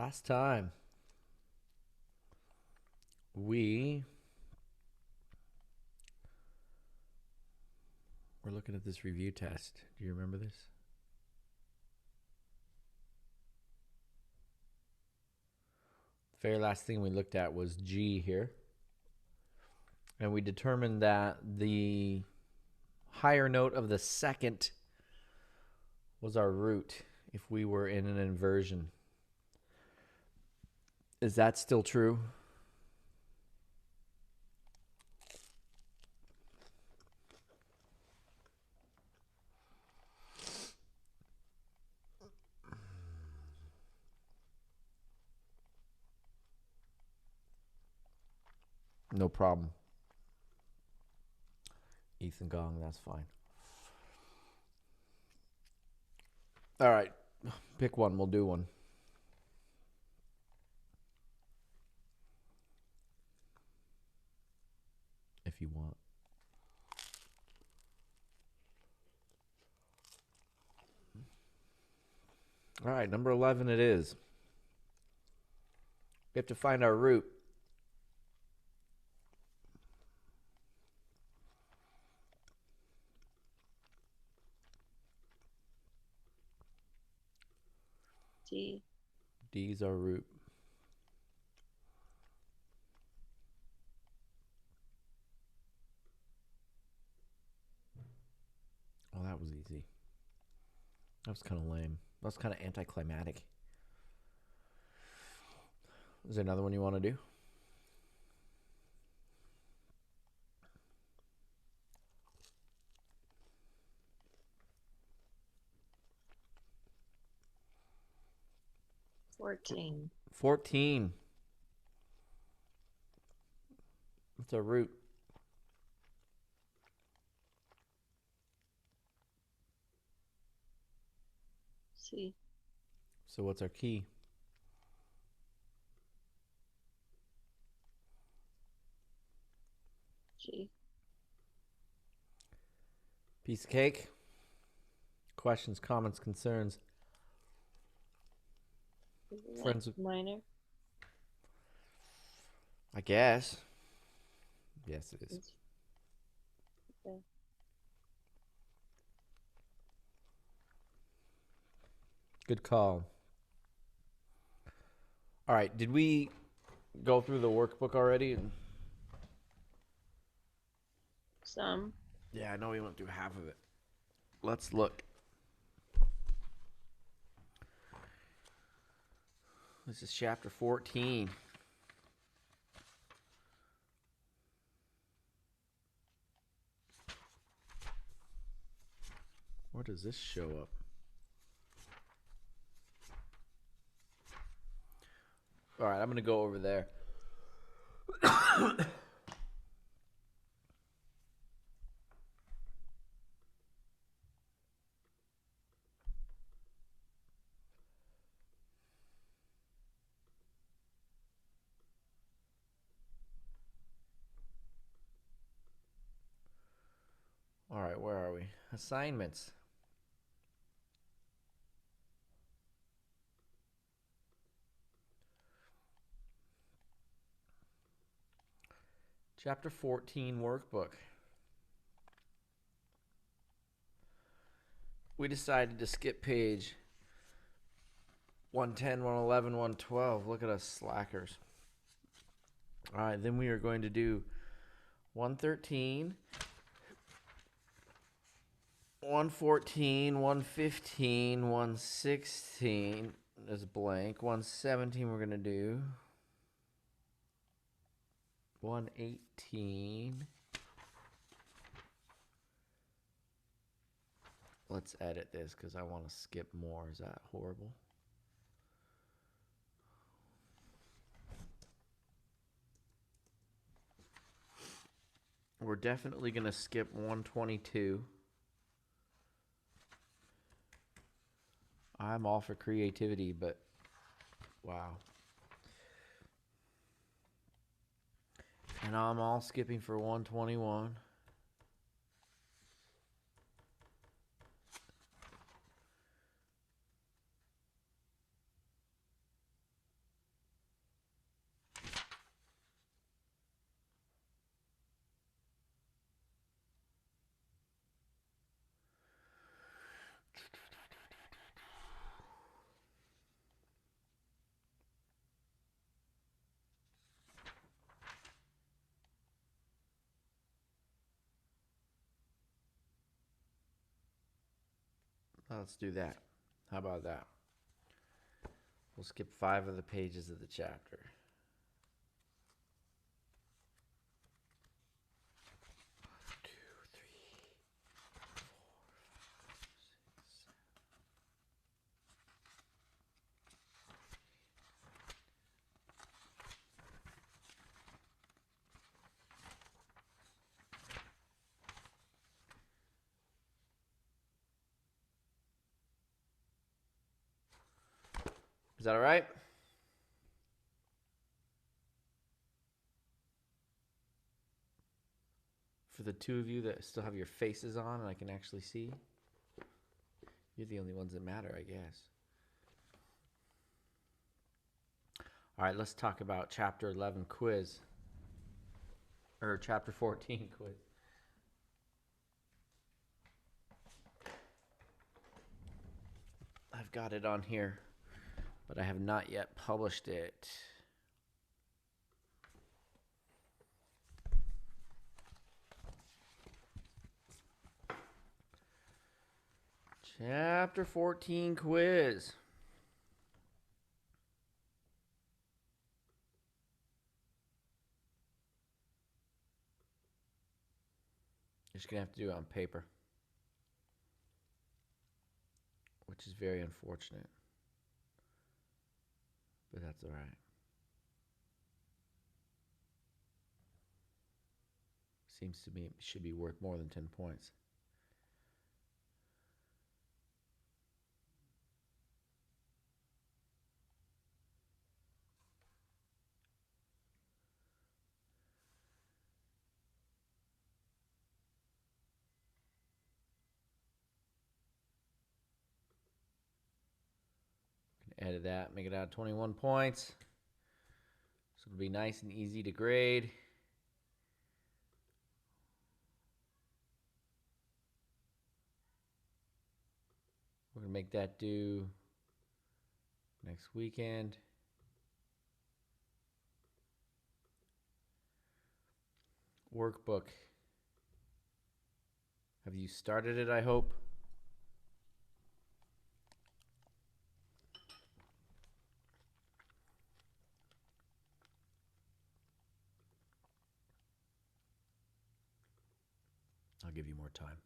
last time we were looking at this review test. Do you remember this? The very last thing we looked at was G here. And we determined that the higher note of the second was our root if we were in an inversion. Is that still true? No problem. Ethan Gong, that's fine. All right, pick one. We'll do one. If you want. All right, number 11 it is. We have to find our root. D. D's our root. Oh, that was easy. That was kind of lame. That was kind of anticlimactic. Is there another one you want to do? Fourteen. 14. What's our root? C. So what's our key? G. Piece of cake. Questions, comments, concerns. Friends with minor. I guess. Yes, it is. Okay. Good call. All right, did we go through the workbook already? Some. Yeah, I know we went through half of it. Let's look. This is chapter 14. Where does this show up? All right, I'm going to go over there. All right, where are we? Assignments. Chapter 14 workbook. We decided to skip page 110, 111, 112. Look at us slackers. All right, then we are going to do 113, 114, 115, 116 is blank. 117 we're going to do. 118. Let's edit this because I want to skip more. Is that horrible? We're definitely going to skip 122. I'm all for creativity, but wow. And I'm all skipping for 121. Let's do that. How about that? We'll skip 5 of the pages of the chapter. Is that all right? For the 2 of you that still have your faces on and I can actually see, you're the only ones that matter, I guess. All right, let's talk about Chapter 11 quiz. Or Chapter 14 quiz. I've got it on here, but I have not yet published it. Chapter 14 quiz. You're just going to have to do it on paper, which is very unfortunate, but that's all right. Seems to me it should be worth more than 10 points. Edit that, make it out 21 points. So it'll be nice and easy to grade. We're going to make that due next weekend. Workbook. Have you started it, I hope? I'll give you more time.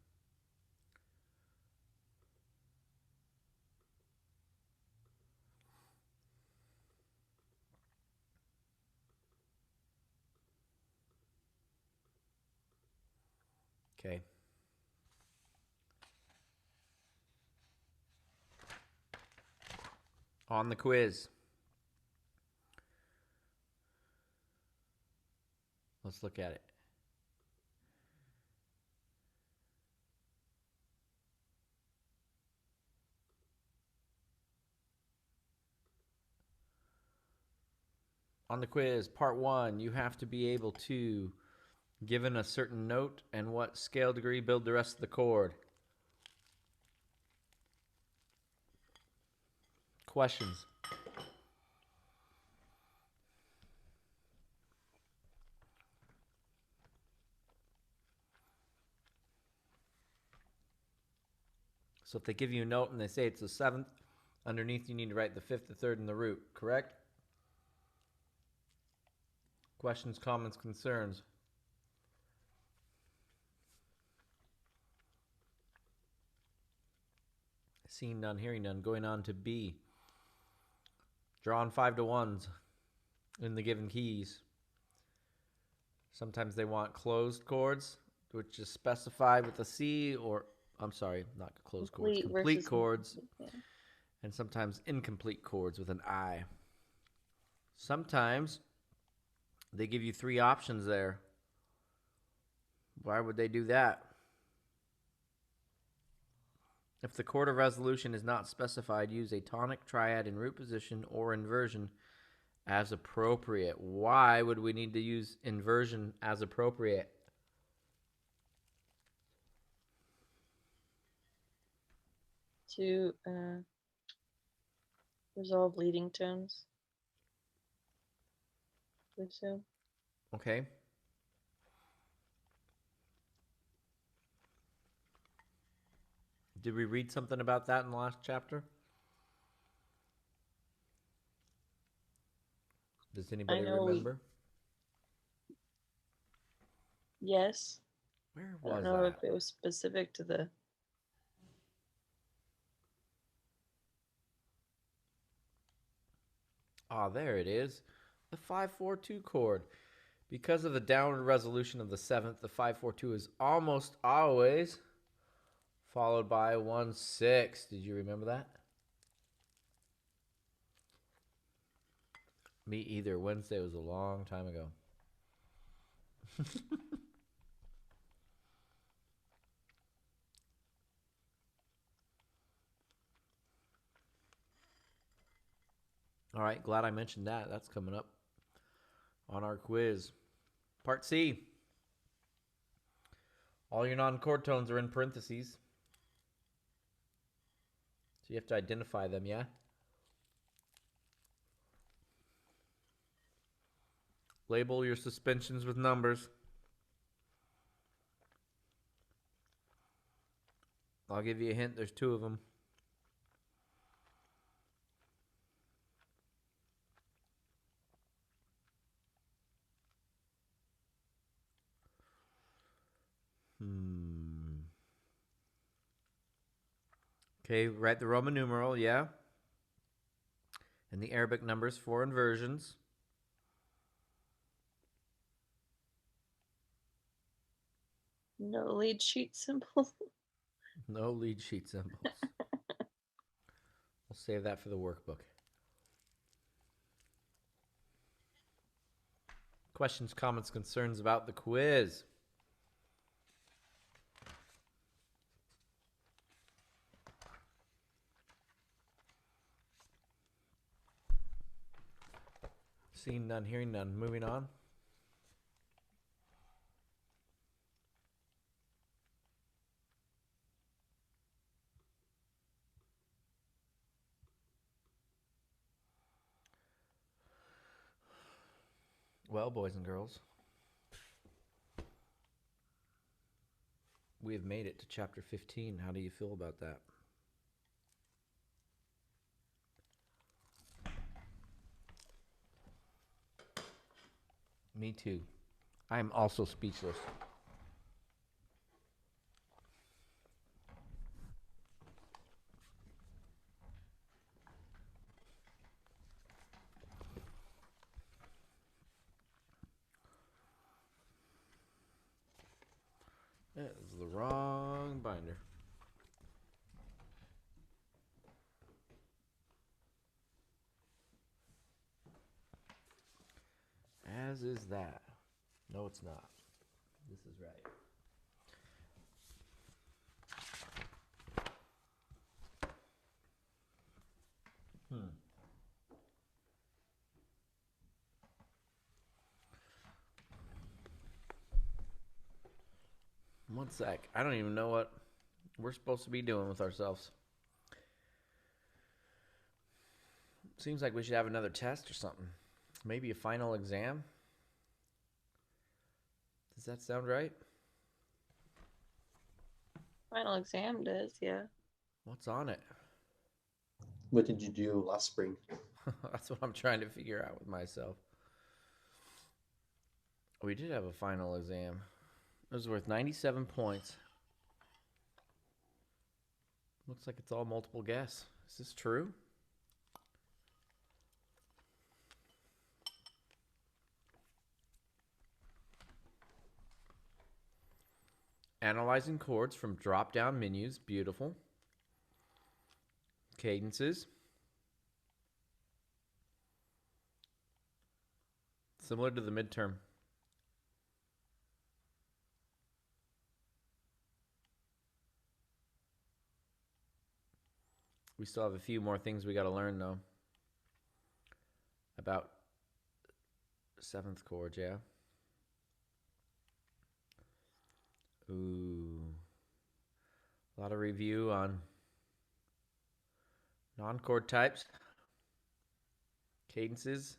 Okay. On the quiz. Let's look at it. On the quiz, part 1, you have to be able to, given a certain note and what scale degree, build the rest of the chord. Questions? So if they give you a note and they say it's the 7th, underneath you need to write the 5th, the 3rd, and the root, correct? Questions, comments, concerns? Seeing none, hearing none. Going on to B. Drawing 5 to 1s in the given keys. Sometimes they want closed chords, which is specified with a C, or, I'm sorry, not closed chords, complete chords. Yeah. And sometimes incomplete chords with an I. Sometimes they give you 3 options there. Why would they do that? If the chord of resolution is not specified, use a tonic, triad in root position or inversion as appropriate. Why would we need to use inversion as appropriate? To resolve leading tones. I believe so. Okay. Did we read something about that in the last chapter? Does anybody remember? Yes. Where I don't was know that? if it was specific to the. Ah, there it is. The 5-4-2 chord. Because of the downward resolution of the seventh, the 5-4-2 is almost always followed by 1-6. Did you remember that? Me either. Wednesday was a long time ago. All right, glad I mentioned that. That's coming up on our quiz. Part C. All your non-chord tones are in parentheses. So you have to identify them, yeah? Label your suspensions with numbers. I'll give you a hint. There's 2 of them. Okay, write the Roman numeral, yeah? And the Arabic numbers for inversions. No lead sheet symbol. No lead sheet symbols. We'll save that for the workbook. Questions, comments, concerns about the quiz? Seeing none, hearing none. Moving on. Well, boys and girls, we have made it to chapter 15. How do you feel about that? Me too. I am also speechless. That is the wrong binder. As is that. No, it's not. This is right. One sec. I don't even know what we're supposed to be doing with ourselves. Seems like we should have another test or something. Maybe a final exam. Does that sound right? Final exam does, yeah. What's on it? What did you do last spring? That's what I'm trying to figure out with myself. We did have a final exam. It was worth 97 points. Looks like it's all multiple guess. Is this true? Analyzing chords from drop-down menus. Beautiful. Cadences. Similar to the midterm. We still have a few more things we got to learn, though. About 7th chord, yeah. Ooh. A lot of review on non-chord types. Cadences.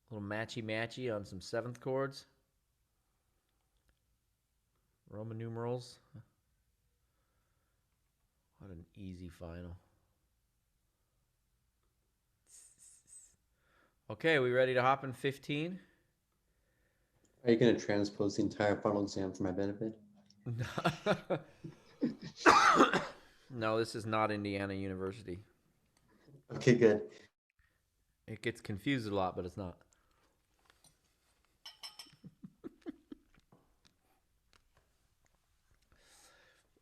A little matchy-matchy on some 7th chords. Roman numerals. What an easy final. Okay, we ready to hop in 15? Are you going to transpose the entire final exam for my benefit? No, this is not Indiana University. Okay, good. It gets confused a lot, but it's not.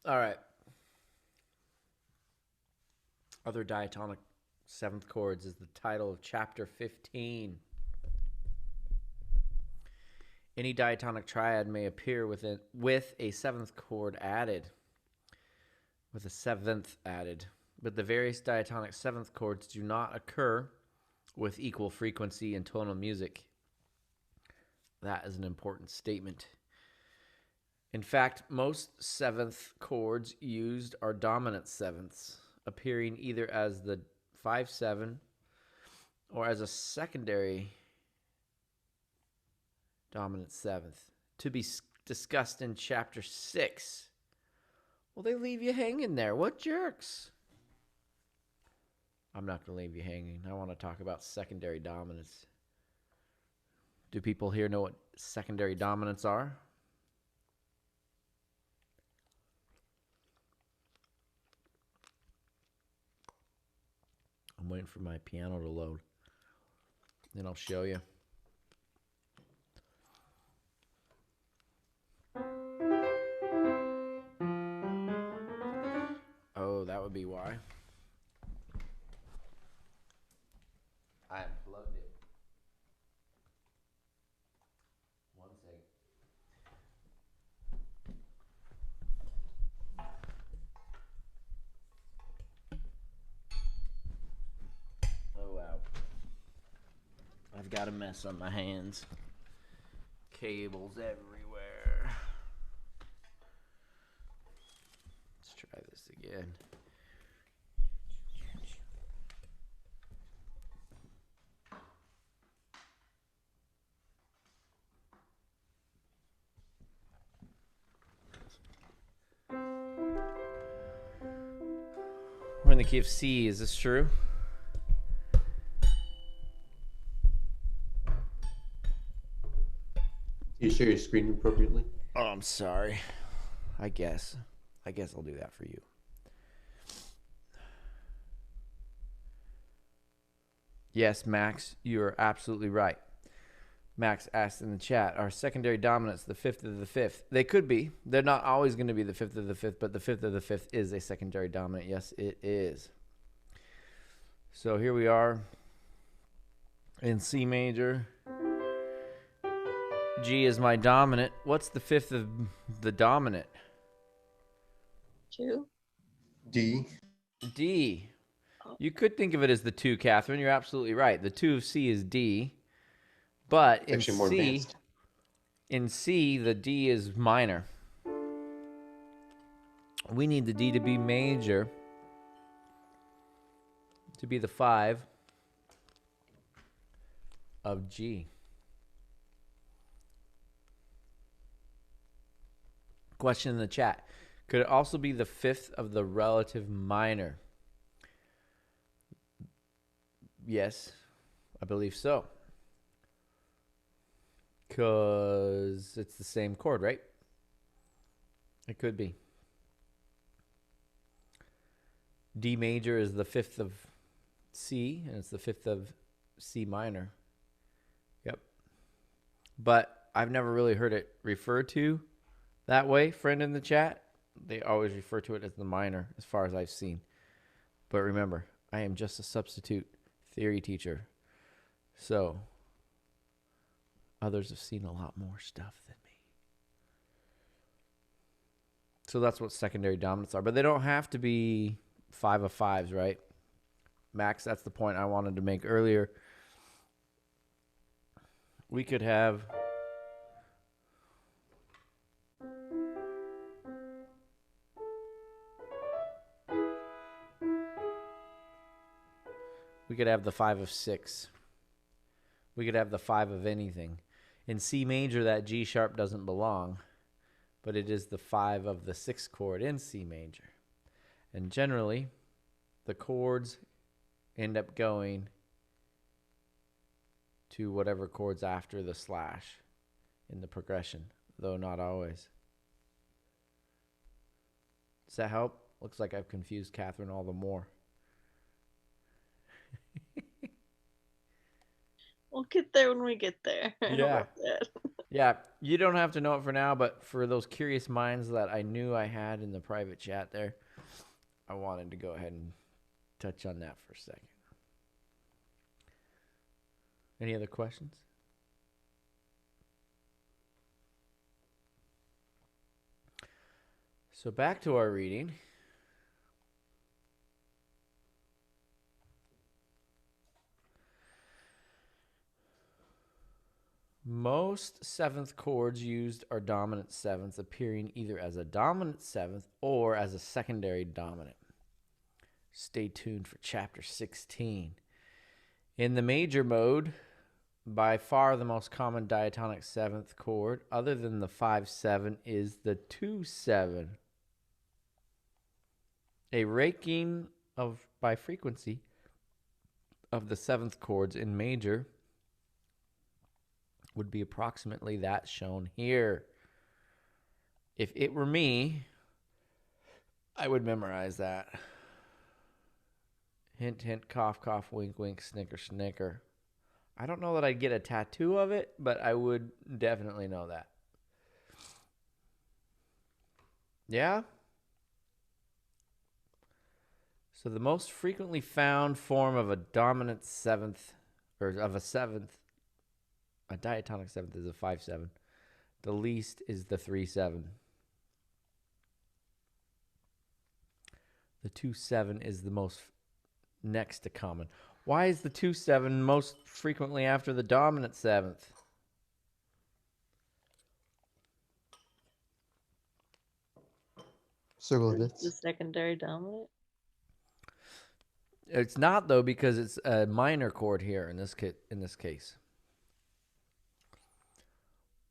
All right. Other Diatonic seventh chords is the title of chapter 15. Any diatonic triad may appear with a seventh chord added, with a seventh added, but the various diatonic seventh chords do not occur with equal frequency in tonal music. That is an important statement. In fact, most seventh chords used are dominant sevenths, appearing either as the 5-7 or as a secondary dominant seventh, to be discussed in chapter 6. Well, they leave you hanging there. What jerks? I'm not going to leave you hanging. I want to talk about secondary dominants. Do people here know what secondary dominants are? I'm waiting for my piano to load. Then I'll show you. Oh, that would be why. I unplugged it. One second. Oh, wow. I've got a mess on my hands. Cables everywhere. Let's try this again. We're in the key of C. Is this true? You share your screen appropriately? Oh, I'm sorry. I guess I'll do that for you. Yes, Max, you're absolutely right. Max asked in the chat, are secondary dominants the fifth of the fifth? They could be. They're not always going to be the fifth of the fifth, but the fifth of the fifth is a secondary dominant. Yes, it is. So here we are in C major. G is my dominant. What's the fifth of the dominant? 2. D. D. You could think of it as the 2, Catherine. You're absolutely right. The 2 of C is D. But in Actually more advanced. C, the D is minor. We need the D to be major, to be the 5 of G. Question in the chat. Could it also be the 5th of the relative minor? Yes, I believe so. Because it's the same chord, right? It could be. D major is the 5th of C, and it's the 5th of C minor. Yep. But I've never really heard it referred to that way, friend in the chat. They always refer to it as the minor, as far as I've seen. But remember, I am just a substitute theory teacher. So others have seen a lot more stuff than me. So that's what secondary dominants are. But they don't have to be 5 of 5s, right? Max, that's the point I wanted to make earlier. We could have the 5 of 6. We could have the 5 of anything. In C major, that G sharp doesn't belong. but it is the 5 of the 6th chord in C major. And generally, the chords end up going to whatever chords after the slash in the progression, though not always. Does that help? Looks like I've confused Catherine all the more. We'll get there when we get there. How Yeah. about that? Yeah, you don't have to know it for now, but for those curious minds that I knew I had in the private chat there, I wanted to go ahead and touch on that for a second. Any other questions? So back to our reading. Most 7th chords used are dominant 7th, appearing either as a dominant 7th or as a secondary dominant. Stay tuned for chapter 16. In the major mode, by far the most common diatonic 7th chord, other than the 5-7, is the 2-7. A raking of by frequency of the 7th chords in major would be approximately that shown here. If it were me, I would memorize that. Hint, hint, cough, cough, wink, wink, snicker, snicker. I don't know that I'd get a tattoo of it, but I would definitely know that. Yeah? So the most frequently found form of a dominant 7th, or of a 7th, a diatonic 7th is a 5-7. The least is the 3-7. The 2-7 is the most next to common. Why is the 2-7 most frequently after the dominant 7th? Circle of The fifths. secondary dominant. It's not, though, because it's a minor chord here in this case.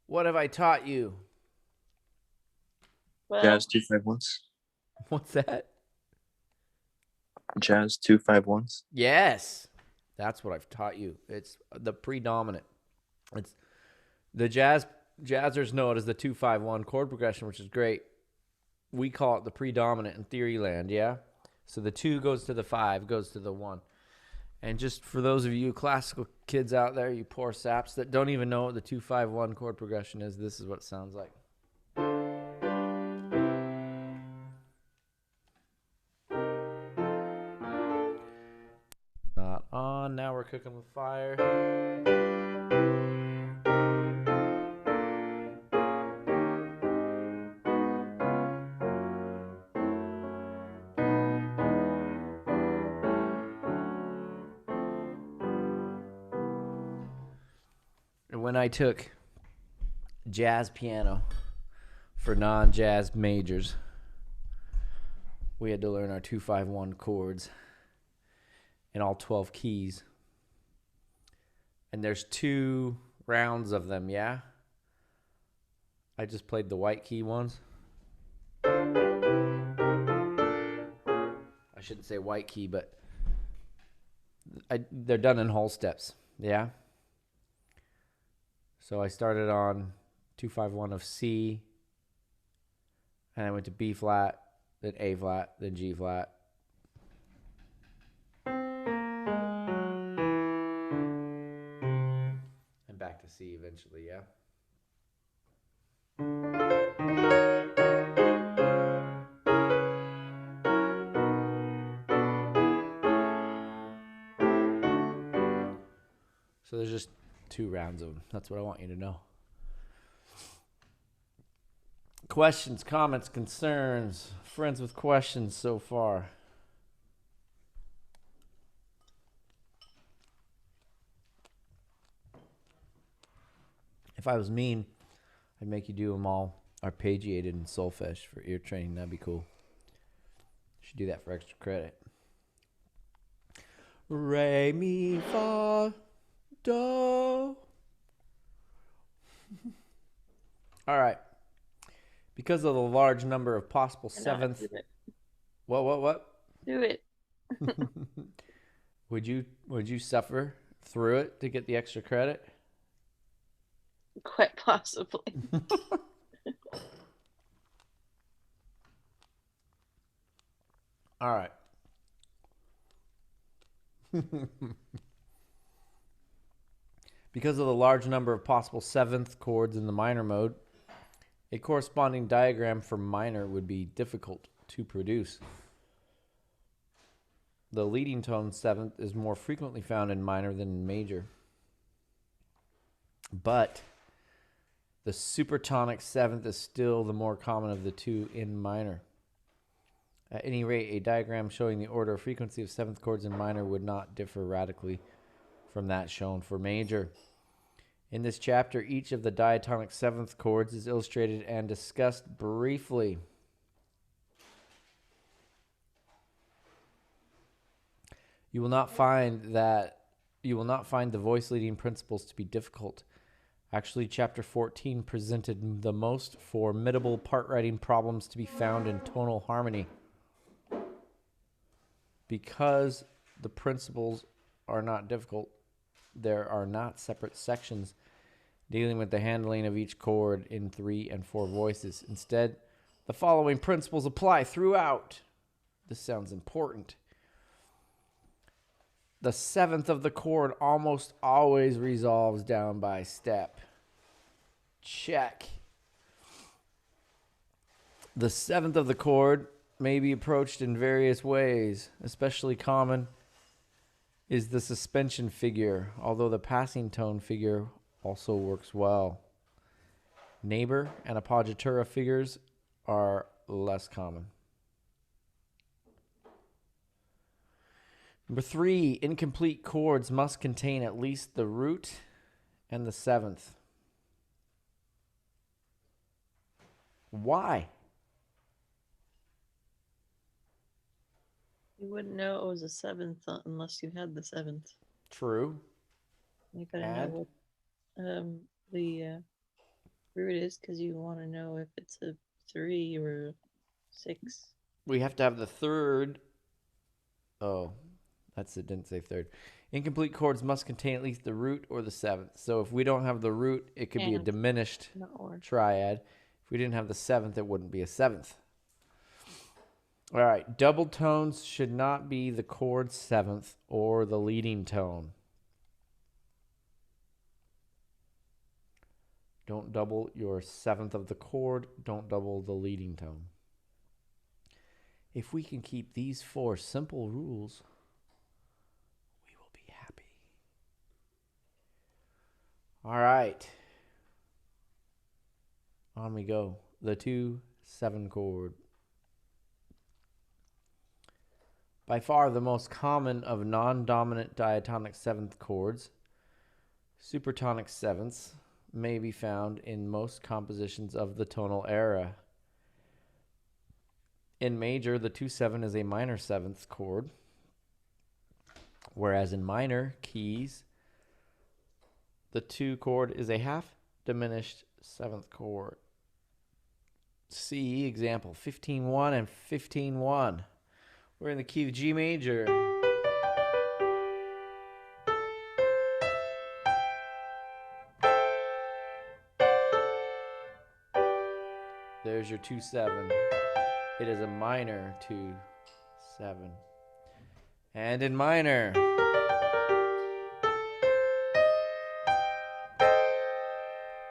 What have I taught you? Well, Jazz 2-5-1s. What's that? Jazz 2-5-1s. Yes, that's what I've taught you. It's the predominant. It's the jazzers know it as the 2-5-1 chord progression, which is great. We call it the predominant in theory land, yeah? So the 2 goes to the 5, goes to the 1. And just for those of you classical kids out there, you poor saps that don't even know what the 2-5-1 chord progression is, this is what it sounds like. Not on. Now we're cooking with fire. When I took jazz piano for non-jazz majors, we had to learn our 2-5-1 chords in all 12 keys. And there's 2 rounds of them, yeah? I just played the white key ones. I shouldn't say white key, but they're done in whole steps, yeah? So I started on 2-5-1 of C, and I went to B flat, then A flat, then G flat. And back to C eventually, yeah? So there's just 2 rounds of them. That's what I want you to know. Questions, comments, concerns, friends with questions so far? If I was mean, I'd make you do them all arpeggiated in solfege for ear training. That'd be cool. Should do that for extra credit. Re, mi, fa, do. All right. Because of the large number of possible Why not? seventh. Do it. What? Do it. Would you suffer through it to get the extra credit? Quite possibly. All right. Because of the large number of possible seventh chords in the minor mode, a corresponding diagram for minor would be difficult to produce. The leading tone seventh is more frequently found in minor than in major. But the supertonic seventh is still the more common of the two in minor. At any rate, a diagram showing the order of frequency of seventh chords in minor would not differ radically from that shown for major. In this chapter, each of the diatonic seventh chords is illustrated and discussed briefly. You will not find the voice leading principles to be difficult. Actually, chapter 14 presented the most formidable part writing problems to be found in tonal harmony. Because the principles are not difficult, there are not separate sections dealing with the handling of each chord in 3 and 4 voices. Instead, the following principles apply throughout. This sounds important. The seventh of the chord almost always resolves down by step. Check. The seventh of the chord may be approached in various ways. Especially common is the suspension figure, although the passing tone figure also works well. Neighbor and appoggiatura figures are less common. Number 3, incomplete chords must contain at least the root and the seventh. Why? You wouldn't know it was a seventh unless you had the seventh. True. You gotta know what the root is because you want to know if it's a 3 or a 6. We have to have the third. Oh, it didn't say third. Incomplete chords must contain at least the root or the seventh. So if we don't have the root, it could be a diminished triad. If we didn't have the seventh, it wouldn't be a seventh. All right. Double tones should not be the chord seventh or the leading tone. Don't double your seventh of the chord. Don't double the leading tone. If we can keep these 4 simple rules, we will be happy. All right. On we go. The 2/7 chord. By far the most common of non-dominant diatonic seventh chords, supertonic sevenths may be found in most compositions of the tonal era. In major, the 2/7 is a minor seventh chord, whereas in minor keys, the 2 chord is a half diminished seventh chord. See example 15-1 and 15-1. We're in the key of G major. There's your 2/7. It is a minor 2/7. And in minor,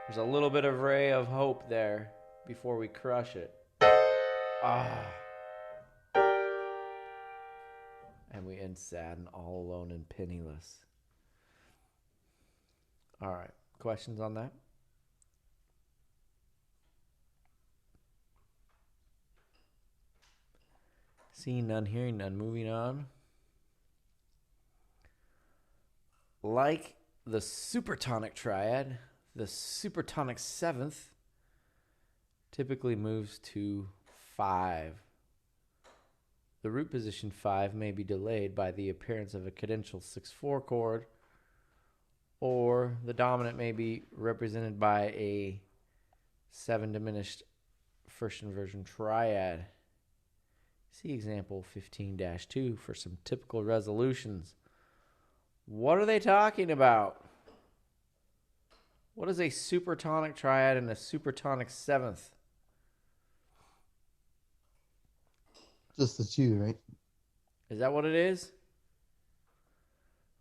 there's a little bit of ray of hope there before we crush it. And we end sad and all alone and penniless. All right. Questions on that? Seeing none, hearing none. Moving on. Like the supertonic triad, the supertonic seventh typically moves to 5. The root position 5 may be delayed by the appearance of a cadential 6/4 chord, or the dominant may be represented by a 7 diminished first inversion triad. See example 15-2 for some typical resolutions. What are they talking about? What is a supertonic triad and a supertonic seventh? Just the two, right? Is that what it is?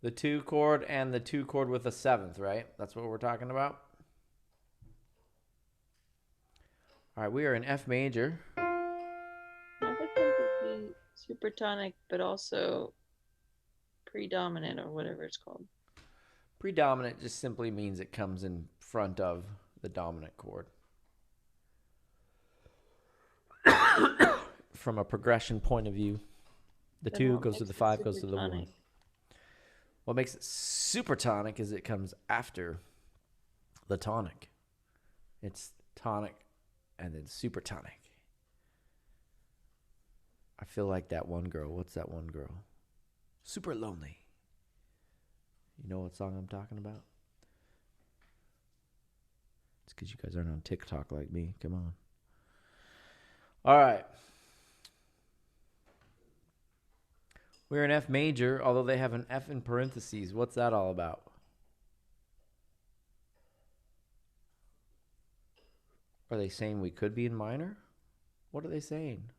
The 2 chord and the 2 chord with a seventh, right? That's what we're talking about. All right, we are in F major. I think it could be supertonic, but also predominant or whatever it's called. Predominant just simply means it comes in front of the dominant chord. From a progression point of view, the Then 2 what goes to makes the it 5, goes to the 1. supertonic? What makes it supertonic is it comes after the tonic. It's tonic and then supertonic. I feel like that one girl. What's that one girl? Super lonely. You know what song I'm talking about? It's because you guys aren't on TikTok like me. Come on. All right. We're in F major, although they have an F in parentheses. What's that all about? Are they saying we could be in minor? What are they saying?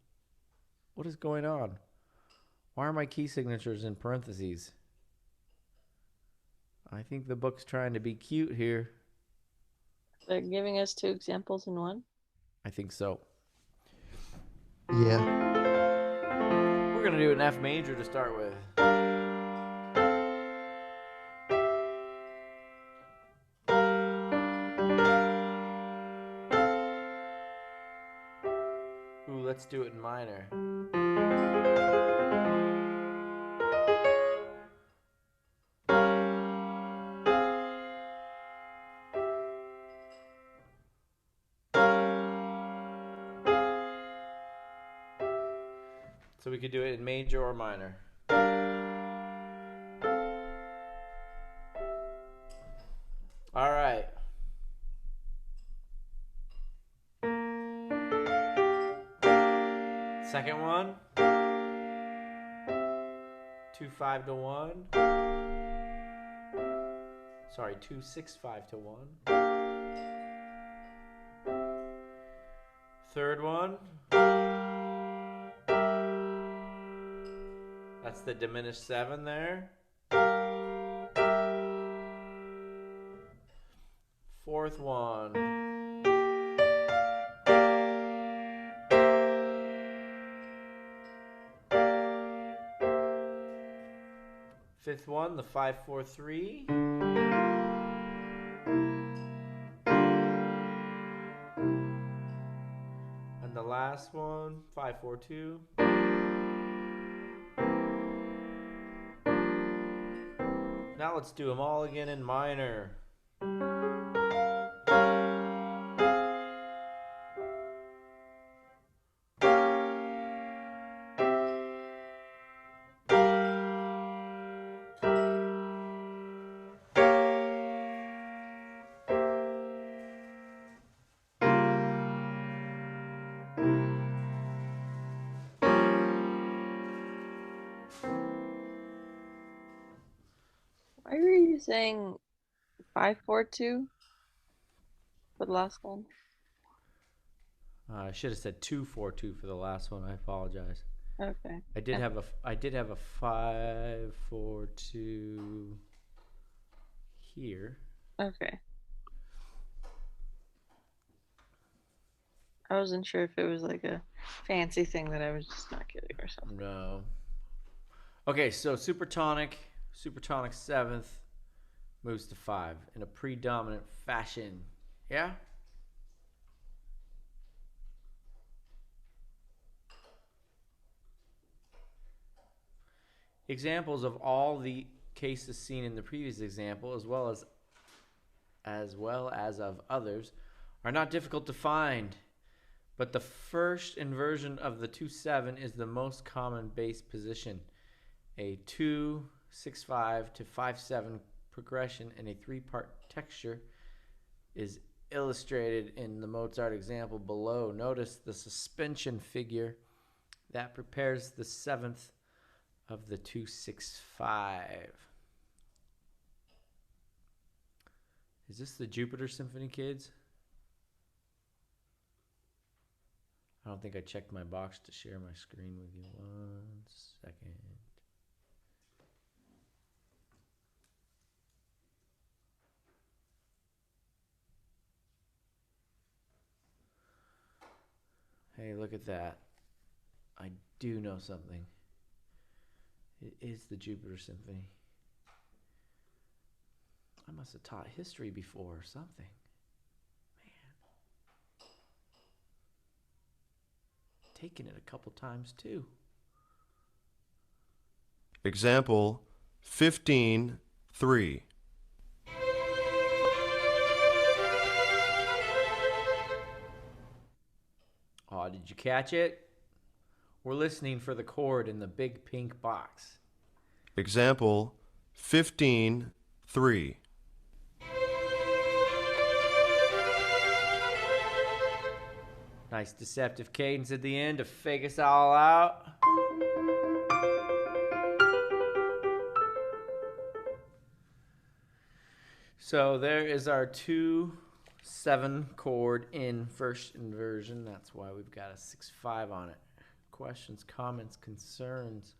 What is going on? Why are my key signatures in parentheses? I think the book's trying to be cute here. They're giving us 2 examples in one. I think so. Yeah. We're going to do an F major to start with. Ooh, let's do it in minor. So we could do it in major or minor. All right. Second one. 2 5 to 1. Sorry, 2 6 5 to 1. Third one. That's the diminished 7 there. Fourth one. Fifth one, the 5 4 3. And the last one, 5 4 2. Now let's do them all again in minor. Why were you saying 5 4 2 for the last one? I should have said 2 4 2 for the last one. I apologize. Okay. I did have a 5 4 2 here. Okay. I wasn't sure if it was like a fancy thing that I was just not getting or something. No. Okay, so supertonic 7th moves to 5 in a predominant fashion. Yeah? Examples of all the cases seen in the previous example, as well as of others, are not difficult to find. But the first inversion of the 2/7 is the most common bass position. A 2/6/5 to 5/7 progression in a 3-part texture is illustrated in the Mozart example below. Notice the suspension figure that prepares the 7th of the 265. Is this the Jupiter Symphony, kids? I don't think I checked my box to share my screen with you. 1 second. Hey, look at that. I do know something. It is the Jupiter Symphony. I must have taught history before or something. Man. Taken it a couple times too. Example 15.3. Oh, did you catch it? We're listening for the chord in the big pink box. Example 15.3. Nice deceptive cadence at the end to fake us all out. So there is our 2-7 chord in first inversion. That's why we've got a 6-5 on it. Questions, comments, concerns?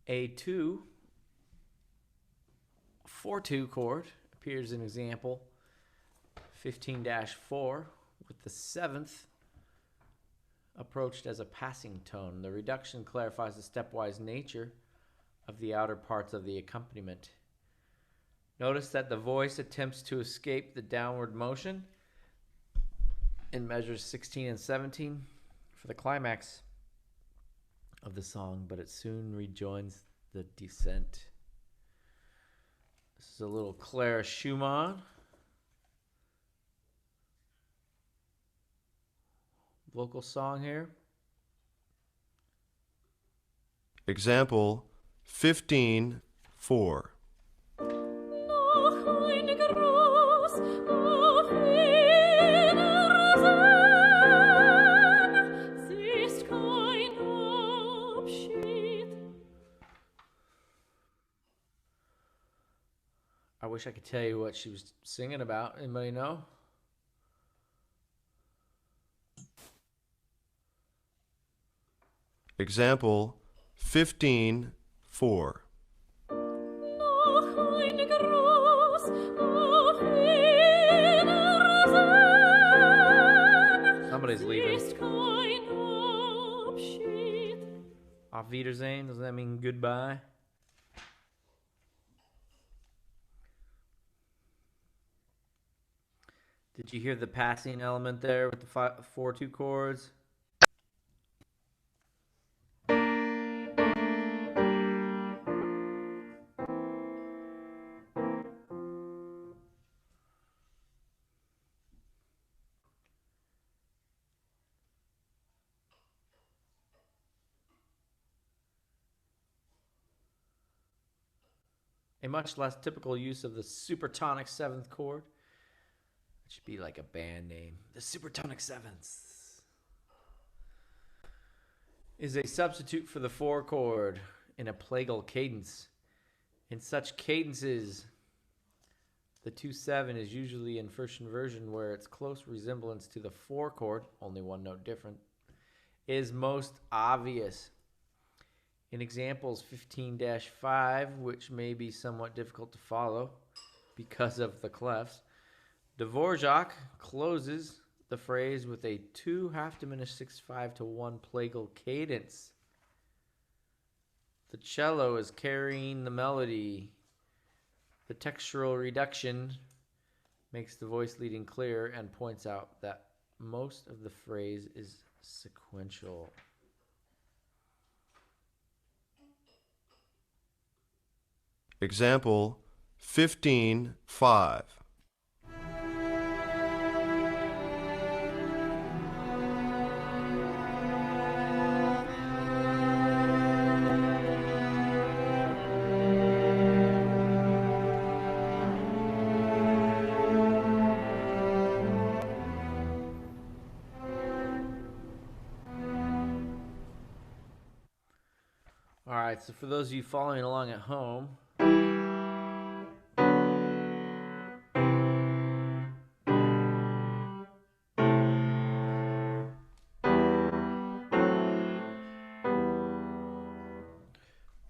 A 2-4-2 chord appears in example 15-4 with the 7th approached as a passing tone. The reduction clarifies the stepwise nature of the outer parts of the accompaniment. Notice that the voice attempts to escape the downward motion in measures 16 and 17 for the climax of the song, but it soon rejoins the descent. This is a little Clara Schumann. Vocal song here. Example 15.4. I wish I could tell you what she was singing about. Anybody know? Example 15.4. Somebody's leaving. Auf Wiedersehen, does that mean goodbye? Did you hear the passing element there with the 4-2 chords? A much less typical use of the supertonic 7th chord. It should be like a band name. The Supertonic 7ths is a substitute for the 4 chord in a plagal cadence. In such cadences, the 2-7 is usually in first inversion, where its close resemblance to the 4 chord, only one note different, is most obvious. In examples 15-5, which may be somewhat difficult to follow because of the clefs, Dvorak closes the phrase with a 2 half diminished 6-5 to 1 plagal cadence. The cello is carrying the melody. The textural reduction makes the voice leading clear and points out that most of the phrase is sequential. Example 15.5. right, so for those of you following along at home,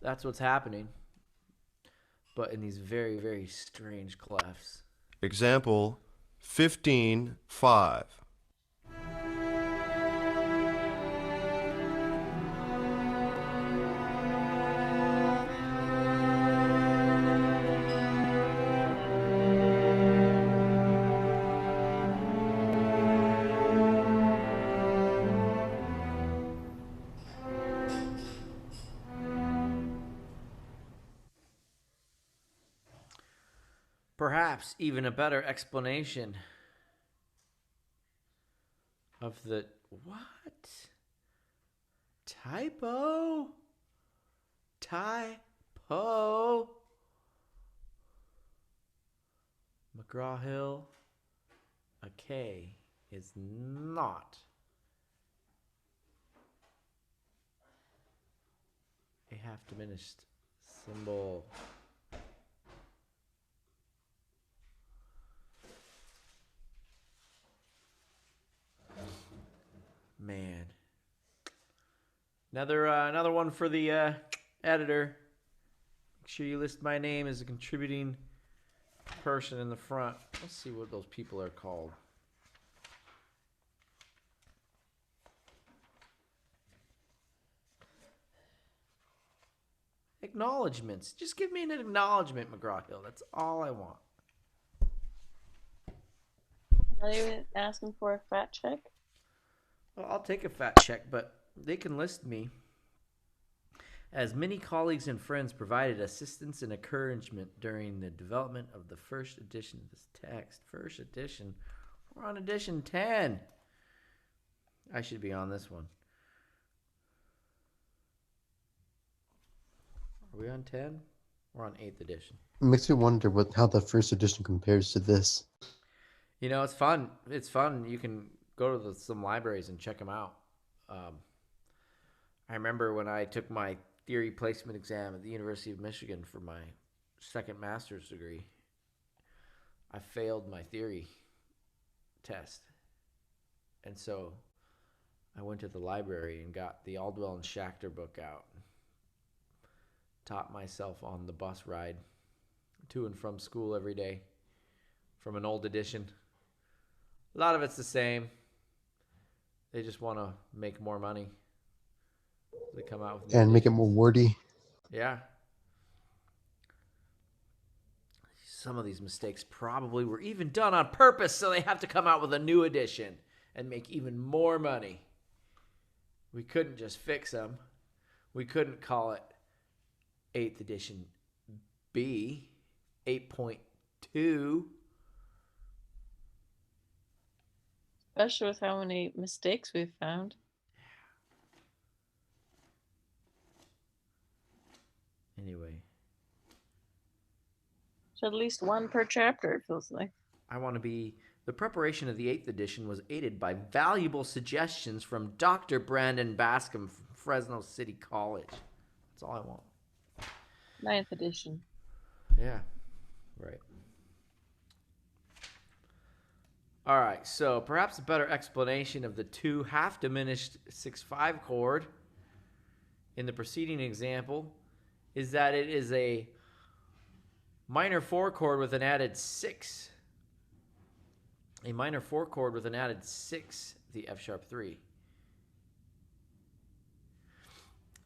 that's what's happening, but in these very, very strange clefs. Example 15-5. Perhaps even a better explanation of the what? Typo? McGraw-Hill, a K is not a half diminished symbol. Man. Another one for the editor. Make sure you list my name as a contributing person in the front. Let's see what those people are called. Acknowledgements. Just give me an acknowledgement, McGraw-Hill. That's all I want. Are they asking for a fat check? Well, I'll take a fat check, but they can list me as many colleagues and friends provided assistance and encouragement during the development of the first edition of this text. First edition. We're on edition 10. I should be on this one. Are we on 10? We're on 8th edition. It makes me wonder how the first edition compares to this. You know, it's fun. It's fun. You can go to some libraries and check them out. I remember when I took my theory placement exam at the University of Michigan for my second master's degree, I failed my theory test. And so I went to the library and got the Aldwell and Schachter book out. Taught myself on the bus ride to and from school every day from an old edition. A lot of it's the same. They just want to make more money. They come out with new And make it editions. more wordy. Yeah. Some of these mistakes probably were even done on purpose, so they have to come out with a new edition and make even more money. We couldn't just fix them. We couldn't call it 8th edition B, 8.2. Especially with how many mistakes we've found. Anyway, So at least one per chapter, it feels like. I want to be... The preparation of the 8th edition was aided by valuable suggestions from Dr. Brandon Bascom from Fresno City College. That's all I want. 9th edition. Yeah, right. All right, so perhaps a better explanation of the two half-diminished 6/5 chord in the preceding example is that it is a minor 4 chord with an added 6. A minor 4 chord with an added 6, the F sharp 3.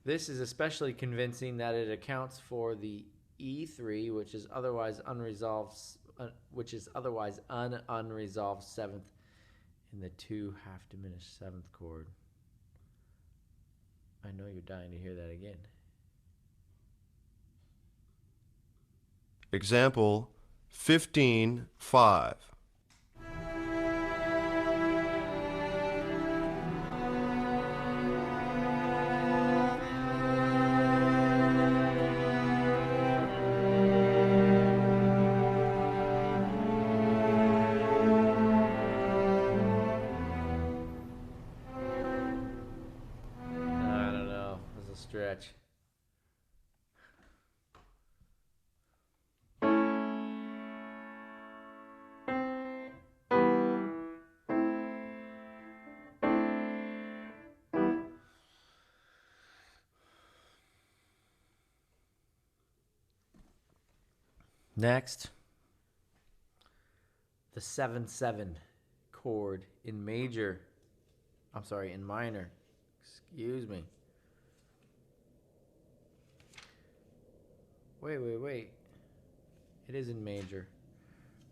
This is especially convincing that it accounts for the E3, which is otherwise unresolved, unresolved 7th in the two half-diminished 7th chord. I know you're dying to hear that again. Example 15-5. I don't know. This is a stretch. Next, the 7/7 chord in major. I'm sorry, in minor. Excuse me. Wait. It is in major.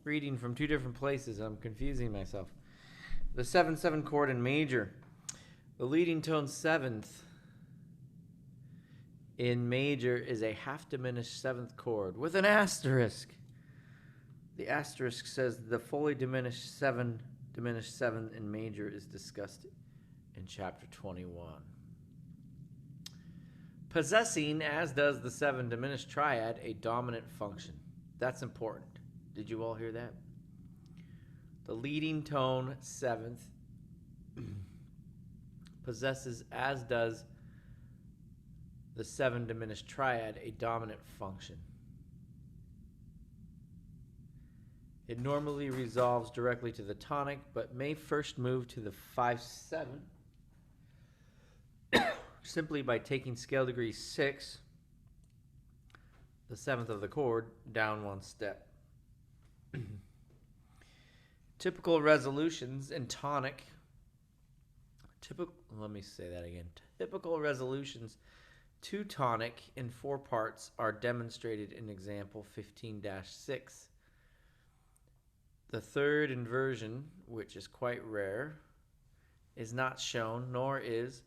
Reading from two different places. I'm confusing myself. The 7/7 chord in major. The leading tone 7th in major is a half diminished 7th chord with an asterisk. The asterisk says the fully diminished 7 in major is discussed in chapter 21. Possessing, as does the 7 diminished triad, a dominant function. That's important. Did you all hear that? The leading tone 7th possesses, as does the 7 diminished triad, a dominant function. It normally resolves directly to the tonic, but may first move to the 5/7 simply by taking scale degree 6, the 7th of the chord, down one step. Typical resolutions in tonic. Let me say that again. Typical resolutions to tonic in 4 parts are demonstrated in example 15-6. The third inversion, which is quite rare, is not shown, nor is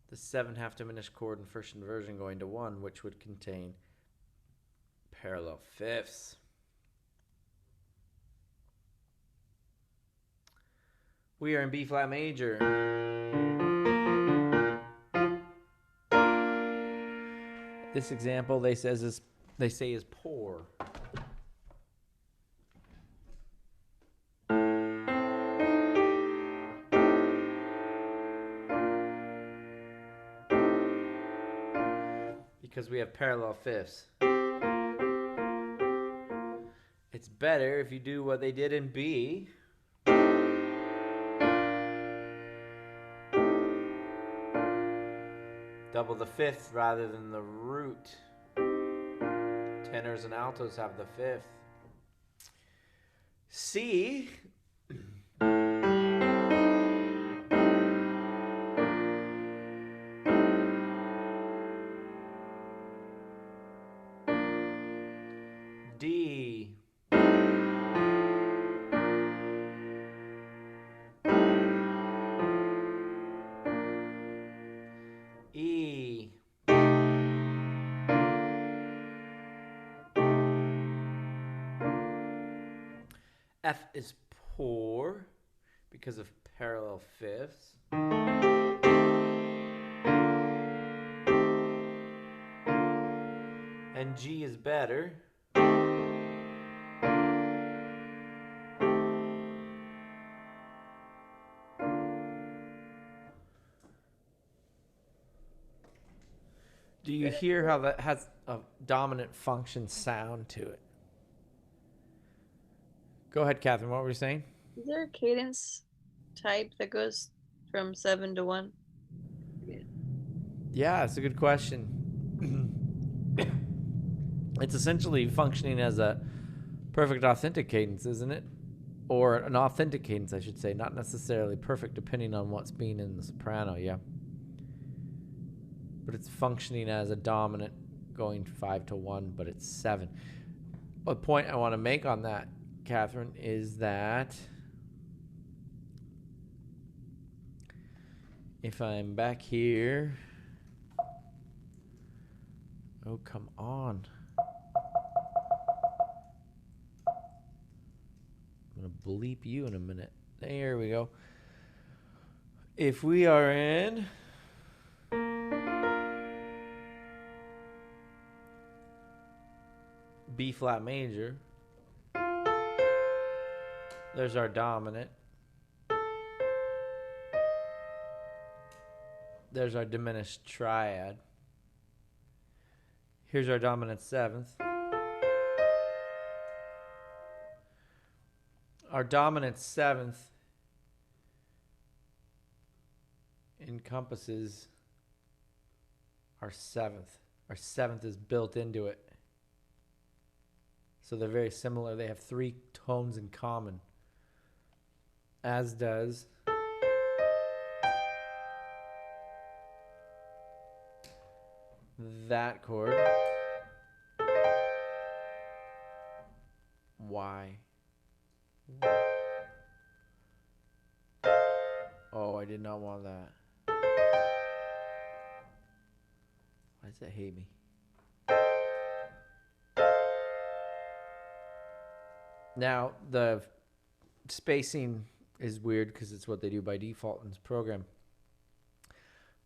the 7 half diminished chord in first inversion going to 1, which would contain parallel fifths. We are in B flat major. This example they say is poor. Because we have parallel fifths. It's better if you do what they did in B. Double the fifth rather than the root. Tenors and altos have the fifth. C. D. E. F is poor because of parallel fifths. And G is better. Do you hear how that has a dominant function sound to it? Go ahead, Catherine. What were you saying? Is there a cadence type that goes from 7 to 1? Yeah, that's a good question. It's essentially functioning as a perfect authentic cadence, isn't it? Or an authentic cadence, I should say. Not necessarily perfect, depending on what's being in the soprano, yeah. But it's functioning as a dominant going 5 to 1, but it's 7. A point I want to make on that, Catherine, is that if I'm back here... Oh, come on. I'm going to bleep you in a minute. There we go. If we are in... B flat major, there's our dominant, there's our diminished triad, here's our dominant 7th. Our dominant 7th encompasses our 7th. Our 7th is built into it. So they're very similar. They have 3 tones in common, as does that chord. Why? Oh, I did not want that. Why does it hate me? Now, the spacing is weird because it's what they do by default in this program.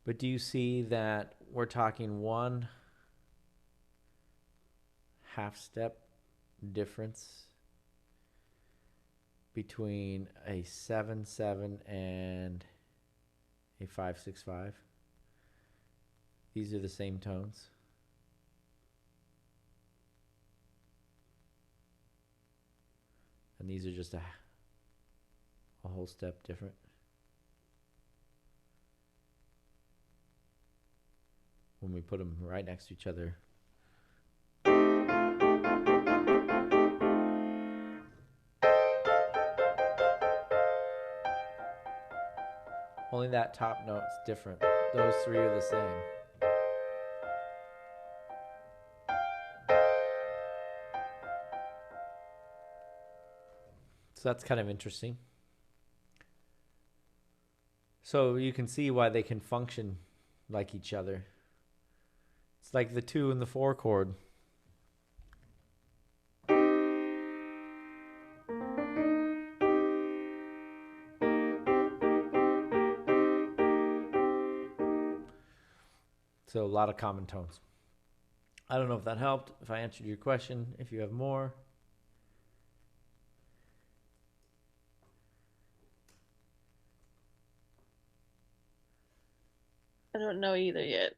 But do you see that we're talking 1 half step difference between a 7/7 and a 5/6/5? These are the same tones. And these are just a whole step different. When we put them right next to each other. Only that top note's different. Those 3 are the same. So that's kind of interesting. So you can see why they can function like each other. It's like the 2 and the 4 chord. So a lot of common tones. I don't know if that helped, if I answered your question, if you have more. I don't know either yet.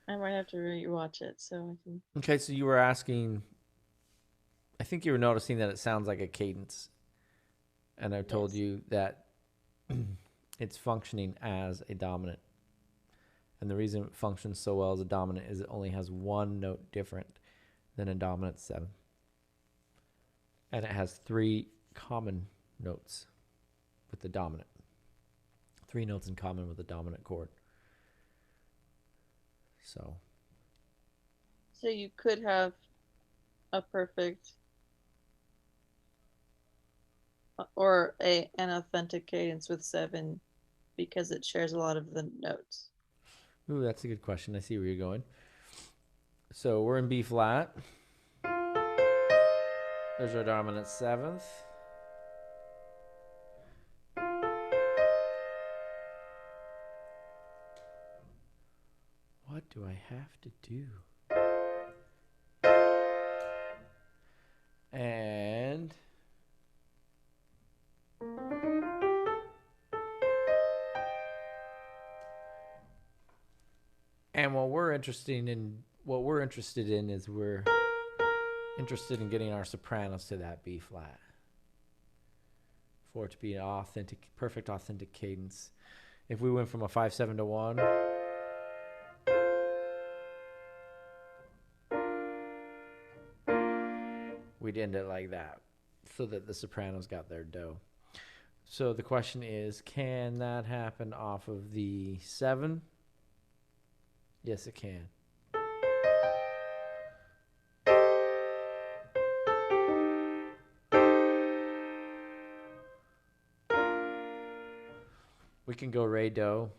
I might have to rewatch it so I can. Okay, so you were asking, I think you were noticing that it sounds like a cadence. And I told Yes. you that it's functioning as a dominant. And the reason it functions so well as a dominant is it only has 1 note different than a dominant 7. And it has 3 common notes with the dominant. 3 notes in common with the dominant chord. So you could have a perfect or an authentic cadence with 7 because it shares a lot of the notes. ooh, that's a good question. I see where you're going. So we're in B flat. There's our dominant 7th. What do I have to do? And what we're interested in is we're interested in getting our sopranos to that B flat for it to be an authentic, perfect authentic cadence. If we went from a 5/7 to 1, we'd end it like that so that the sopranos got their dough. So the question is, can that happen off of the 7? Yes, it can. We can go re do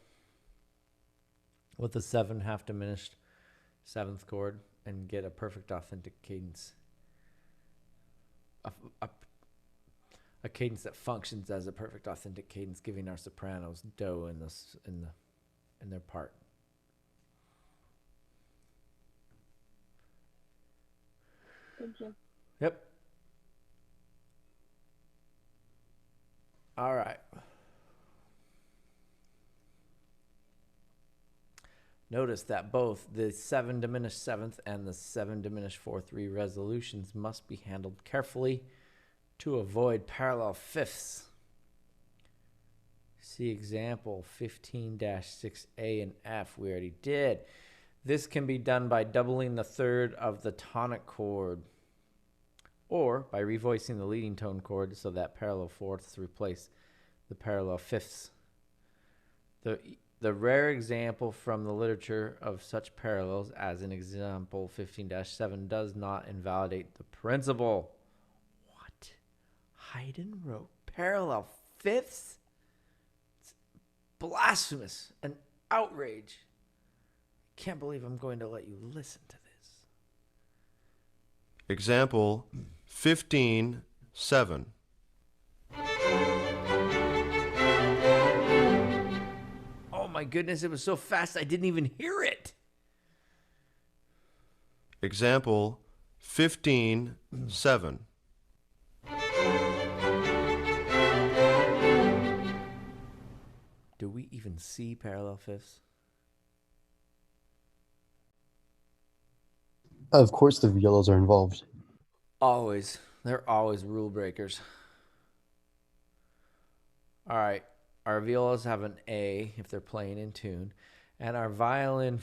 with the 7 half diminished 7th chord and get a perfect authentic cadence. A cadence that functions as a perfect authentic cadence, giving our sopranos dough in their part. Thank you. Yep. All right. Notice that both the 7 diminished 7th and the 7 diminished 4/3 resolutions must be handled carefully to avoid parallel fifths. See example 15-6A and F. We already did. This can be done by doubling the third of the tonic chord, or by revoicing the leading tone chord so that parallel fourths replace the parallel fifths. The rare example from the literature of such parallels, as in example 15-7, does not invalidate the principle. What? Haydn wrote parallel fifths? It's blasphemous, an outrage. Can't believe I'm going to let you listen to this. Example 15-7. Oh my goodness, it was so fast I didn't even hear it. Example 15-7. Do we even see parallel fifths? Of course, the violas are involved. Always. They're always rule breakers. All right. Our violas have an A if they're playing in tune, and our violin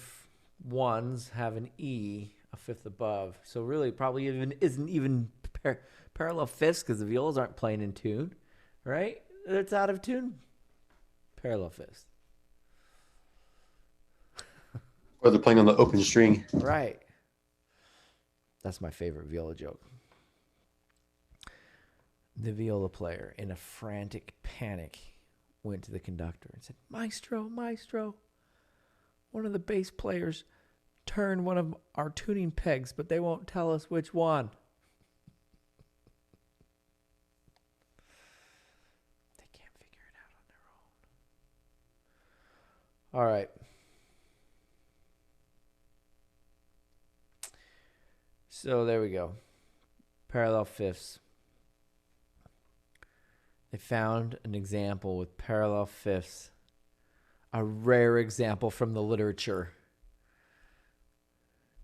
ones have an E, a fifth above. So really, probably isn't even parallel fifths because the violas aren't playing in tune, right? It's out of tune. Parallel fifths. Or they're playing on the open string. Right. That's my favorite viola joke. The viola player, in a frantic panic, went to the conductor and said, "Maestro, maestro, one of the bass players turned one of our tuning pegs, but they won't tell us which one." They can't figure it out on their own. All right. So there we go. Parallel fifths. They found an example with parallel fifths, a rare example from the literature.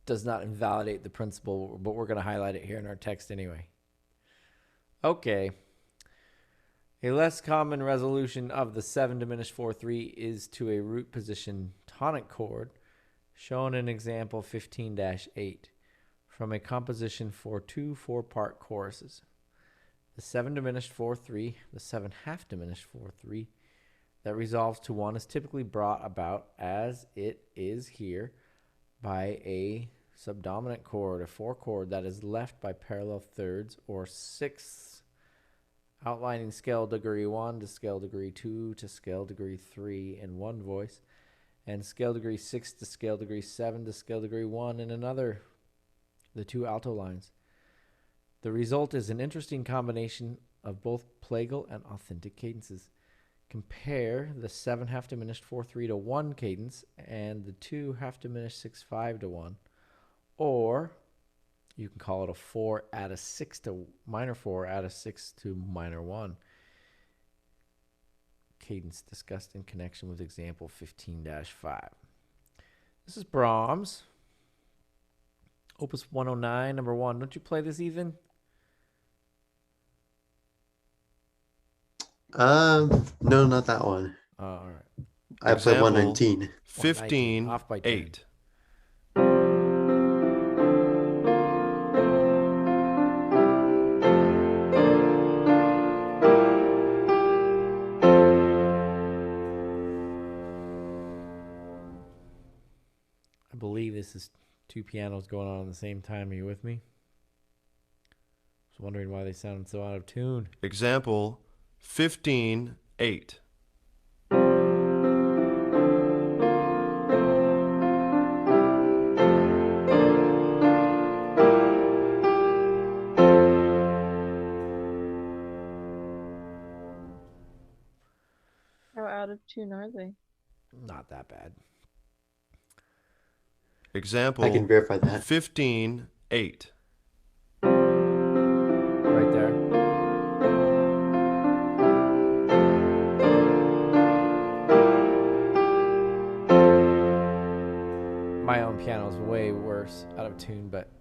Does not invalidate the principle, but we're going to highlight it here in our text anyway. Okay. A less common resolution of the 7 diminished 4-3 is to a root position tonic chord, shown in example 15-8, from a composition for 2 4-part choruses. The 7 diminished 4-3, the 7 half diminished 4-3 that resolves to 1 is typically brought about, as it is here, by a subdominant chord, a 4 chord that is left by parallel thirds or sixths, outlining scale degree 1 to scale degree 2 to scale degree 3 in one voice, and scale degree 6 to scale degree 7 to scale degree 1 in another, the 2 alto lines. The result is an interesting combination of both plagal and authentic cadences. Compare the 7 half diminished 4-3 to 1 cadence and the 2 half diminished 6-5 to 1. Or you can call it a 4 add a 6 to minor 4 add a 6 to minor 1. Cadence discussed in connection with example 15-5. This is Brahms. Opus 109, number 1. Don't you play this even? No, not that one. All right. I play Example 119. off by 10. 15-8. I believe this is 2 pianos going on at the same time. Are you with me? I was wondering why they sounded so out of tune. Example 15-8. How out of tune are they? Not that bad. Example I can verify that. 15-8. Right there. My own piano is way worse out of tune, but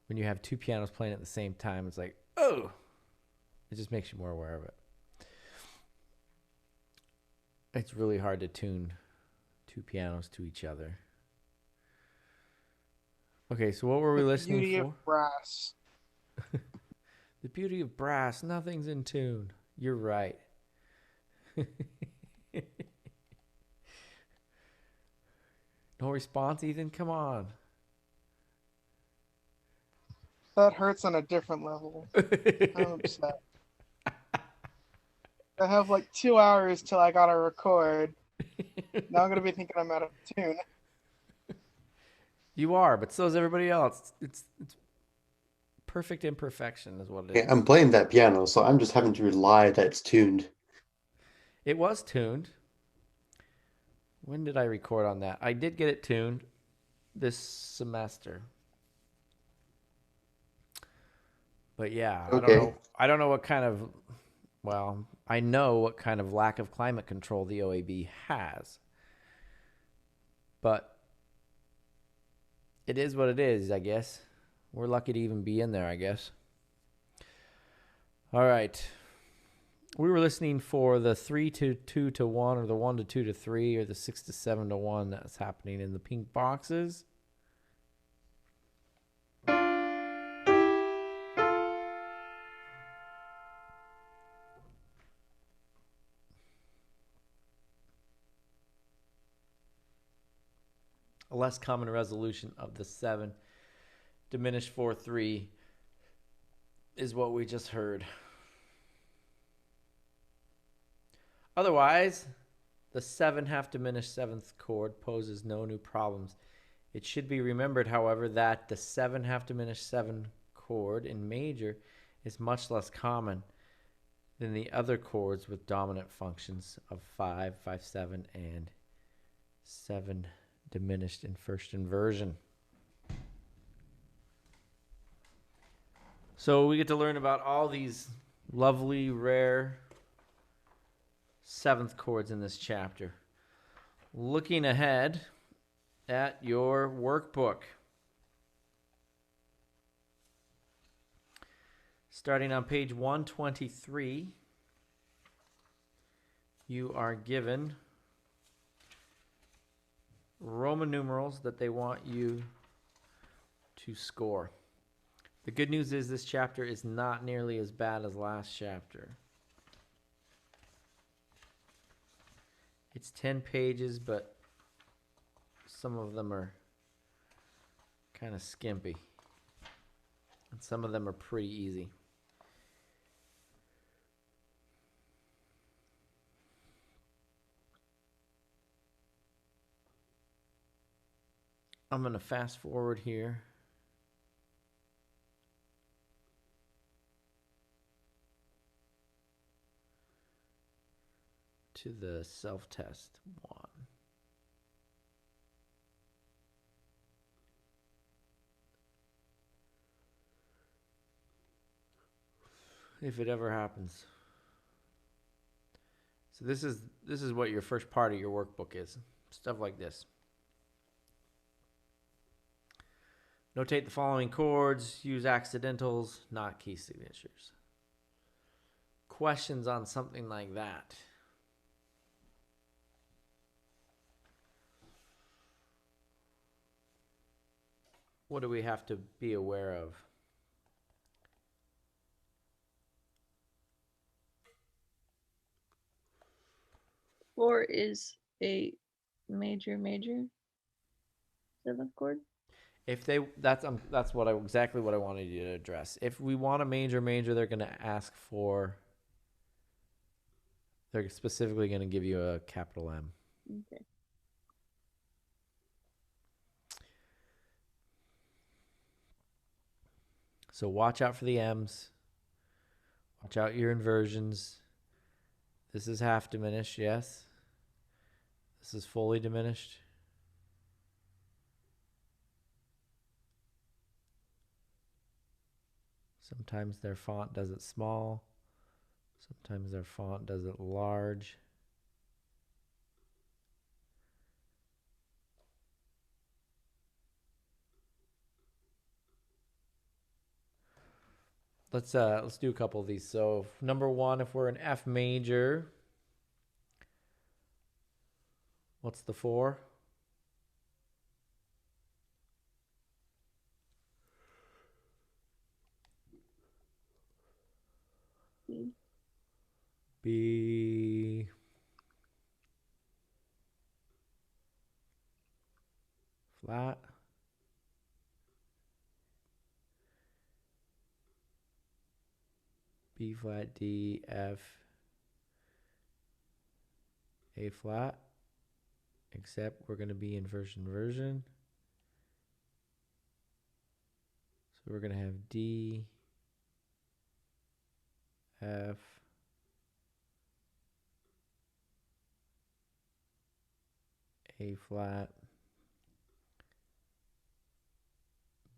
when you have 2 pianos playing at the same time, it's like, oh, it just makes you more aware of it. It's really hard to tune 2 pianos to each other. Okay, so what were we The listening beauty for? of brass. The beauty of brass. Nothing's in tune. You're right. No response, Ethan? Come on. That hurts on a different level. I'm upset. I have like 2 hours till I gotta record. Now I'm gonna be thinking I'm out of tune. You are, but so is everybody else. It's perfect imperfection is what it is. Yeah, I'm playing that piano, so I'm just having to rely that it's tuned. It was tuned. When did I record on that? I did get it tuned this semester. But yeah, Okay. I don't know what kind of, well, I know what kind of lack of climate control the OAB has. But it is what it is, I guess. We're lucky to even be in there, I guess. All right. We were listening for the 3 to 2 to 1 or the 1 to 2 to 3 or the 6 to 7 to 1 that's happening in the pink boxes. A less common resolution of the 7 diminished 4-3 is what we just heard. Otherwise, the 7 half diminished 7th chord poses no new problems. It should be remembered, however, that the 7 half diminished 7 chord in major is much less common than the other chords with dominant functions of 5, 5-7, and 7 diminished in first inversion. So we get to learn about all these lovely, rare 7th chords in this chapter. Looking ahead at your workbook. Starting on page 123, you are given Roman numerals that they want you to score. The good news is this chapter is not nearly as bad as last chapter. It's 10 pages, but some of them are kind of skimpy. And some of them are pretty easy. I'm going to fast forward here. To the self-test 1. If it ever happens. So this is what your first part of your workbook is. Stuff like this. Notate the following chords. Use accidentals, not key signatures. Questions on something like that. What do we have to be aware of? Four is a major 7th chord. If they that's what exactly what I wanted you to address. If we want a major, they're going to ask for. They're specifically going to give you a capital M. Okay. So watch out for the M's. Watch out your inversions. This is half diminished, yes. This is fully diminished. Sometimes their font does it small. Sometimes their font does it large. Let's do a couple of these. So number 1, if we're in F major, what's the 4? B flat. B flat, D, F, A flat. Except we're going to be inversion version. So we're going to have D, F, A flat,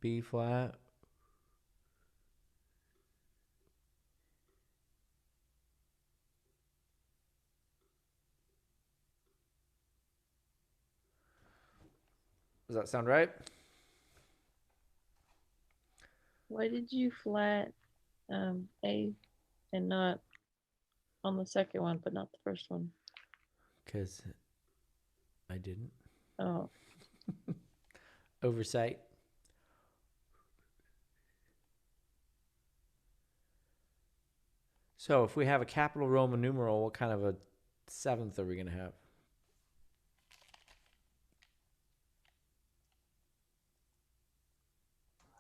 B flat, does that sound right? Why did you flat A and not on the second one, but not the first one? Because I didn't. Oh, Oversight. So if we have a capital Roman numeral, what kind of a seventh are we going to have?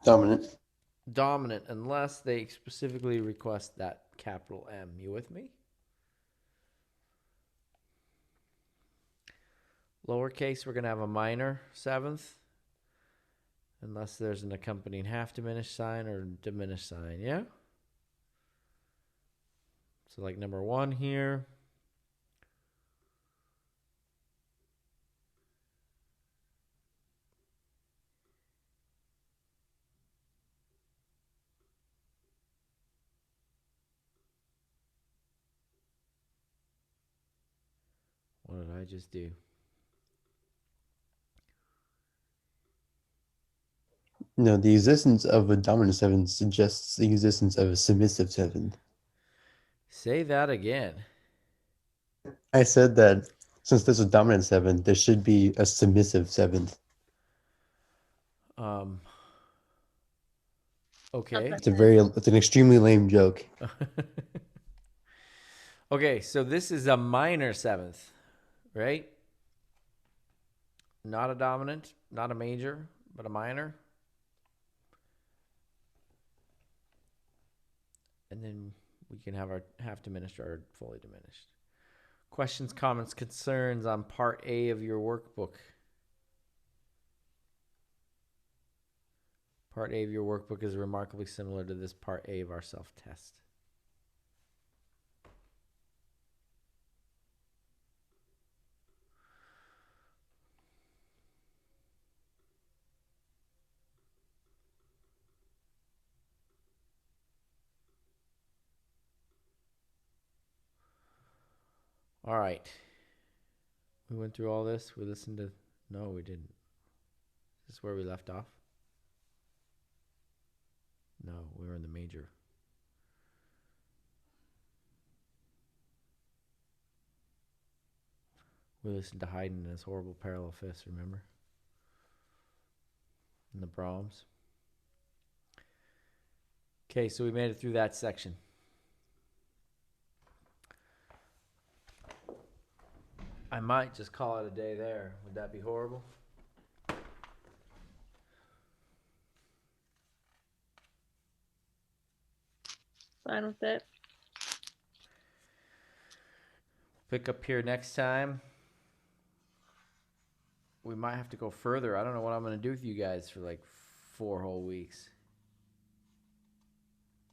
Dominant. Dominant, unless they specifically request that capital M. You with me? Lowercase, we're going to have a minor seventh, unless there's an accompanying half diminished sign or diminished sign, yeah? So like number 1 here. What did I just do? No, the existence of a dominant seventh suggests the existence of a submissive seventh. Say that again. I said that since there's a dominant seventh, there should be a submissive seventh. Okay. It's an extremely lame joke. Okay, so this is a minor seventh, right? Not a dominant, not a major, but a minor. And then we can have our half diminished or fully diminished. Questions, comments, concerns on part A of your workbook. Part A of your workbook is remarkably similar to this part A of our self-test. All right. We went through all this. We listened to... No, we didn't. Is this where we left off? No, we were in the major. We listened to Haydn and his horrible parallel fifths, remember? And the Brahms. Okay, so we made it through that section. I might just call it a day there. Would that be horrible? fine with that. Pick up here next time. We might have to go further. I don't know what I'm going to do with you guys for like 4 whole weeks.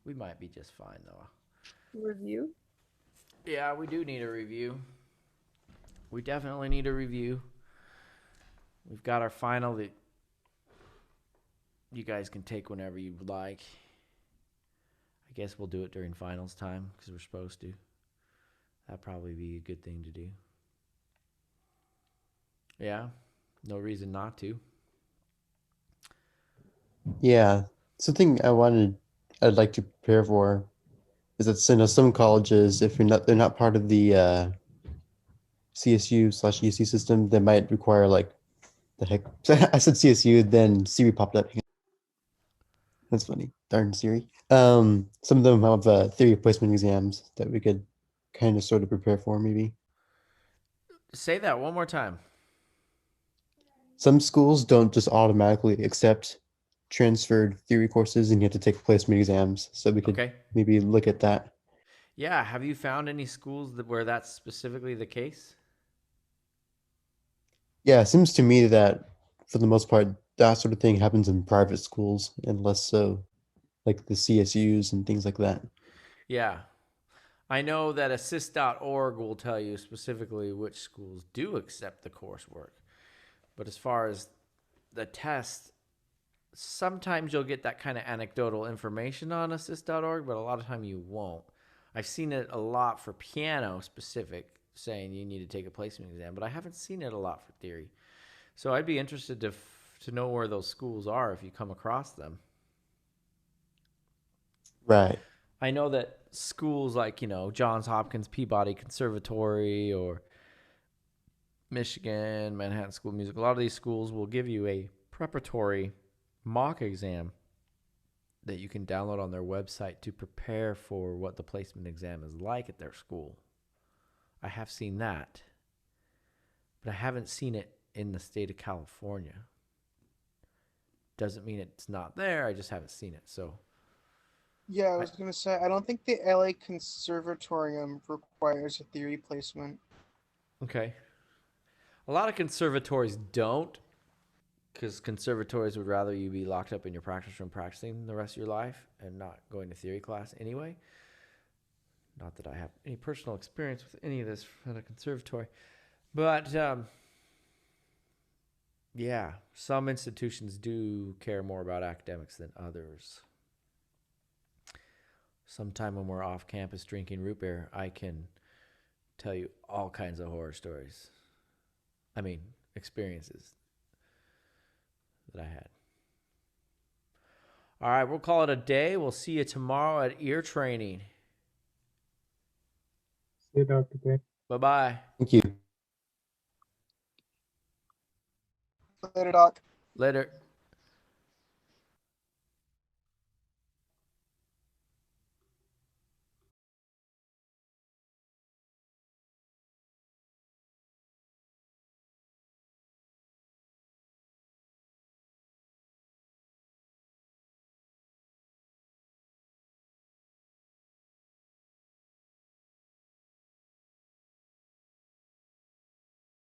We might be just fine, though. Review? Yeah, we do need a review. We definitely need a review. We've got our final that you guys can take whenever you would like. I guess we'll do it during finals time because we're supposed to. That'd probably be a good thing to do. Yeah, no reason not to. Yeah, something I'd like to prepare for is that some colleges, if they're not part of the CSU/UC system, they might require like the heck. I said CSU, then Siri popped up. That's funny. Darn Siri. Some of them have theory placement exams that we could kind of sort of prepare for, maybe. Say that one more time. Some schools don't just automatically accept transferred theory courses, and you have to take placement exams. So we could Okay. maybe look at that. Yeah. Have you found any schools where that's specifically the case? Yeah, it seems to me that for the most part, that sort of thing happens in private schools and less so like the CSUs and things like that. Yeah. I know that assist.org will tell you specifically which schools do accept the coursework. But as far as the test, sometimes you'll get that kind of anecdotal information on assist.org, but a lot of time you won't. I've seen it a lot for piano specific, saying you need to take a placement exam, but I haven't seen it a lot for theory. So I'd be interested to know where those schools are if you come across them. Right. I know that schools like, Johns Hopkins Peabody Conservatory or Michigan, Manhattan School of Music, a lot of these schools will give you a preparatory mock exam that you can download on their website to prepare for what the placement exam is like at their school. I have seen that, but I haven't seen it in the state of California. Doesn't mean it's not there, I just haven't seen it. So Yeah, I was gonna say I don't think the LA Conservatorium requires a theory placement. okay. A lot of conservatories don't, because conservatories would rather you be locked up in your practice room practicing the rest of your life and not going to theory class anyway. Not that I have any personal experience with any of this at a conservatory. But, yeah, some institutions do care more about academics than others. Sometime when we're off campus drinking root beer, I can tell you all kinds of horror stories. I mean, experiences that I had. All right, we'll call it a day. We'll see you tomorrow at ear training. See you, Dr. K. Bye-bye. Thank you. Later, Doc. Later.